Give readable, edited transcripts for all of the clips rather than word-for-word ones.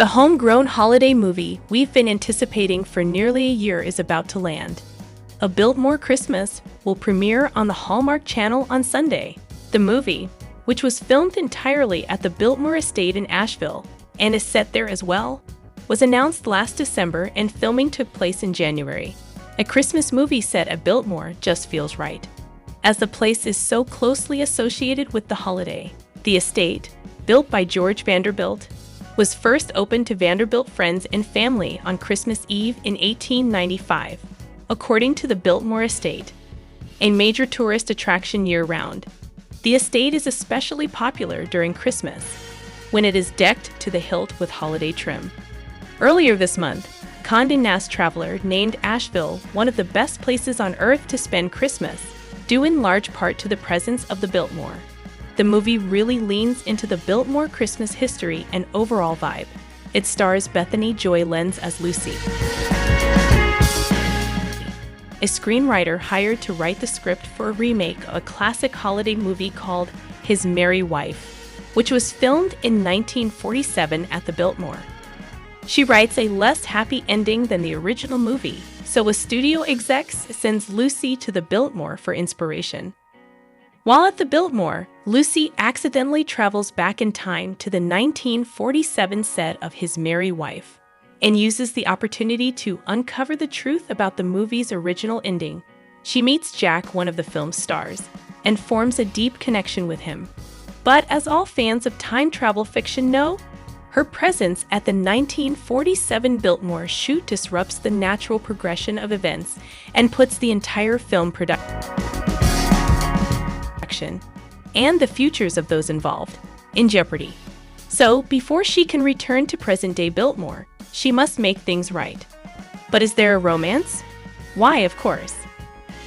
The homegrown holiday movie we've been anticipating for nearly a year is about to land. A Biltmore Christmas will premiere on the Hallmark Channel on Sunday. The movie, which was filmed entirely at the Biltmore estate in Asheville and is set there as well, was announced last December and filming took place in January. A Christmas movie set at Biltmore just feels right, as the place is so closely associated with the holiday. The estate, built by George Vanderbilt, was first opened to Vanderbilt friends and family on Christmas Eve in 1895, according to the Biltmore Estate, a major tourist attraction year-round. The estate is especially popular during Christmas, when it is decked to the hilt with holiday trim. Earlier this month, Condé Nast Traveler named Asheville one of the best places on earth to spend Christmas, due in large part to the presence of the Biltmore. The movie really leans into the Biltmore Christmas history and overall vibe. It stars Bethany Joy Lenz as Lucy, a screenwriter hired to write the script for a remake of a classic holiday movie called His Merry Wife, which was filmed in 1947 at the Biltmore. She writes a less happy ending than the original movie, so a studio exec sends Lucy to the Biltmore for inspiration. While at the Biltmore, Lucy accidentally travels back in time to the 1947 set of His Merry Wife and uses the opportunity to uncover the truth about the movie's original ending. She meets Jack, one of the film's stars, and forms a deep connection with him. But as all fans of time travel fiction know, her presence at the 1947 Biltmore shoot disrupts the natural progression of events and puts the entire film production and the futures of those involved in jeopardy. So, before she can return to present-day Biltmore, she must make things right. But is there a romance? Why, of course.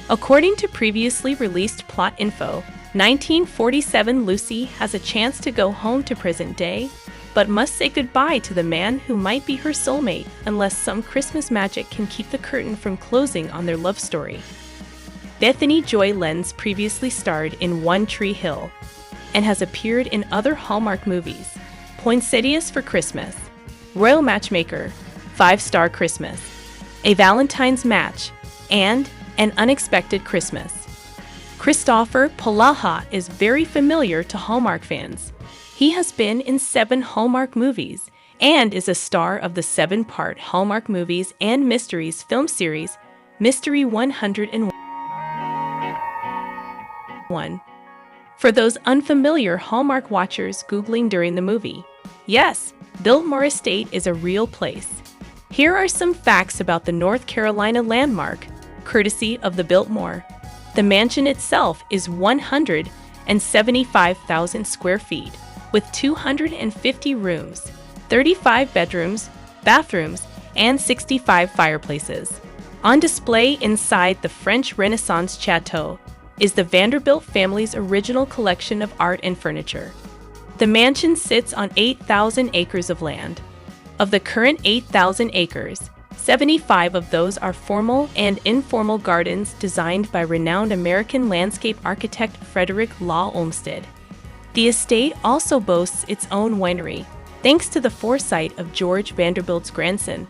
According to previously released plot info, 1947 Lucy has a chance to go home to present day, but must say goodbye to the man who might be her soulmate unless some Christmas magic can keep the curtain from closing on their love story. Bethany Joy Lenz previously starred in One Tree Hill and has appeared in other Hallmark movies: Poinsettias for Christmas, Royal Matchmaker, 5-Star Christmas, A Valentine's Match, and An Unexpected Christmas. Christopher Polaha is very familiar to Hallmark fans. He has been in 7 Hallmark movies and is a star of the 7-part Hallmark Movies and Mysteries film series, Mystery 101. For those unfamiliar Hallmark watchers Googling during the movie, yes, Biltmore Estate is a real place. Here are some facts about the North Carolina landmark, courtesy of the Biltmore. The mansion itself is 175,000 square feet, with 250 rooms, 35 bedrooms, bathrooms, and 65 fireplaces. On display inside the French Renaissance chateau is the Vanderbilt family's original collection of art and furniture. The mansion sits on 8,000 acres of land. Of the current 8,000 acres, 75 of those are formal and informal gardens designed by renowned American landscape architect Frederick Law Olmsted. The estate also boasts its own winery, thanks to the foresight of George Vanderbilt's grandson,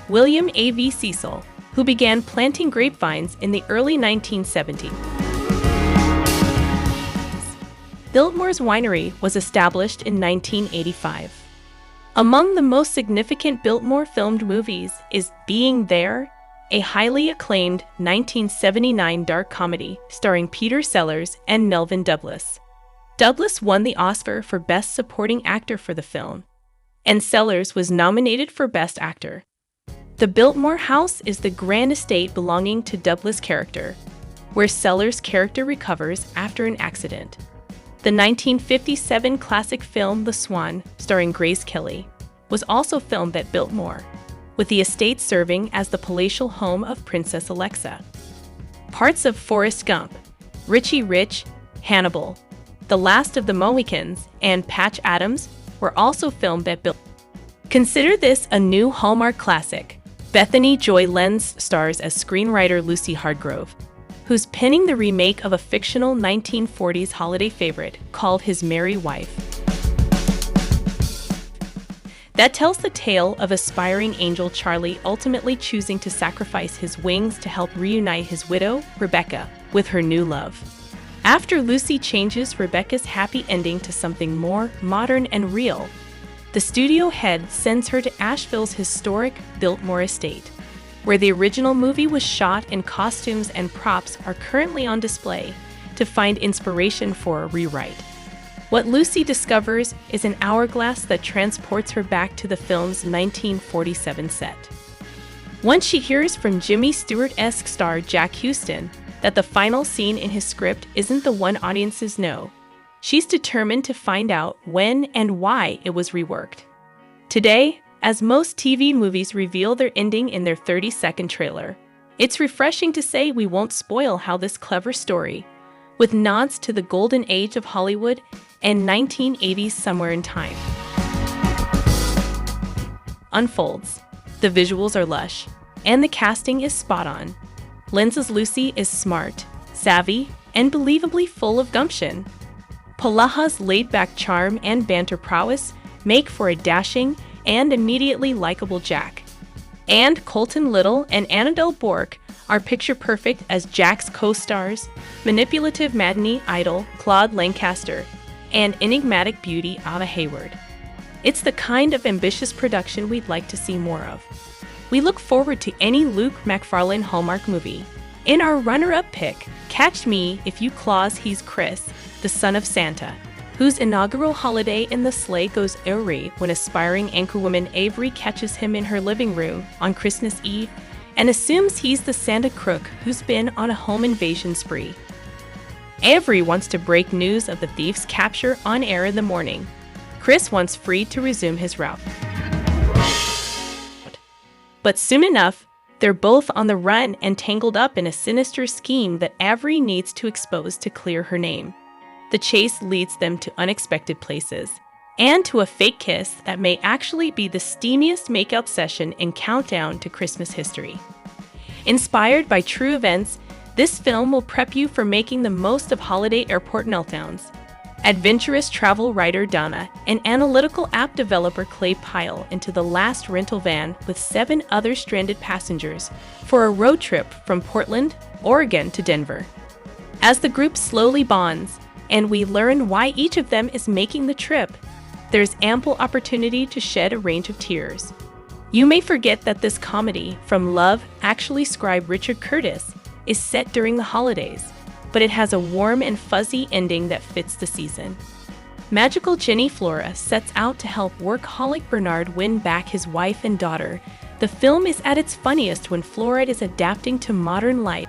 William A.V. Cecil, who began planting grapevines in the early 1970s. Biltmore's winery was established in 1985. Among the most significant Biltmore filmed movies is Being There, a highly acclaimed 1979 dark comedy starring Peter Sellers and Melvin Douglas. Douglas won the Oscar for Best Supporting Actor for the film, and Sellers was nominated for Best Actor. The Biltmore House is the grand estate belonging to Douglas' character, where Sellers' character recovers after an accident. The 1957 classic film The Swan, starring Grace Kelly, was also filmed at Biltmore, with the estate serving as the palatial home of Princess Alexa. Parts of Forrest Gump, Richie Rich, Hannibal, The Last of the Mohicans, and Patch Adams were also filmed at Biltmore. Consider this a new Hallmark classic. Bethany Joy Lenz stars as screenwriter Lucy Hardgrove, who's penning the remake of a fictional 1940s holiday favorite called His Merry Wife. that tells the tale of aspiring angel Charlie ultimately choosing to sacrifice his wings to help reunite his widow, Rebecca, with her new love. After Lucy changes Rebecca's happy ending to something more modern and real, the studio head sends her to Asheville's historic Biltmore estate, where the original movie was shot and costumes and props are currently on display, to find inspiration for a rewrite. What Lucy discovers is an hourglass that transports her back to the film's 1947 set. Once she hears from Jimmy Stewart-esque star Jack Huston that the final scene in his script isn't the one audiences know, she's determined to find out when and why it was reworked. Today, as most TV movies reveal their ending in their 30-second trailer, it's refreshing to say we won't spoil how this clever story, with nods to the golden age of Hollywood and 1980s Somewhere in Time, unfolds. The visuals are lush, and the casting is spot on. Lenz's Lucy is smart, savvy, and believably full of gumption. Polaha's laid-back charm and banter prowess make for a dashing and immediately likable Jack. And Colton Little and Annabelle Bork are picture-perfect as Jack's co-stars, manipulative matinee idol Claude Lancaster, and enigmatic beauty Ava Hayward. It's the kind of ambitious production we'd like to see more of. We look forward to any Luke McFarlane Hallmark movie. In our runner-up pick, catch me if you claws he's Chris, the son of Santa, whose inaugural holiday in the sleigh goes awry when aspiring anchorwoman Avery catches him in her living room on Christmas Eve and assumes he's the Santa crook who's been on a home invasion spree. Avery wants to break news of the thief's capture on air in the morning. Chris wants free to resume his route. But soon enough, they're both on the run and tangled up in a sinister scheme that Avery needs to expose to clear her name. The chase leads them to unexpected places, and to a fake kiss that may actually be the steamiest makeout session in Countdown to Christmas history. Inspired by true events, this film will prep you for making the most of holiday airport meltdowns. Adventurous travel writer Donna and analytical app developer Clay pile into the last rental van with 7 other stranded passengers for a road trip from Portland, Oregon to Denver. As the group slowly bonds, and we learn why each of them is making the trip, there's ample opportunity to shed a range of tears. You may forget that this comedy from Love Actually scribe Richard Curtis is set during the holidays, but it has a warm and fuzzy ending that fits the season. Magical Jenny Flora sets out to help workaholic Bernard win back his wife and daughter. The film is at its funniest when Flora is adapting to modern life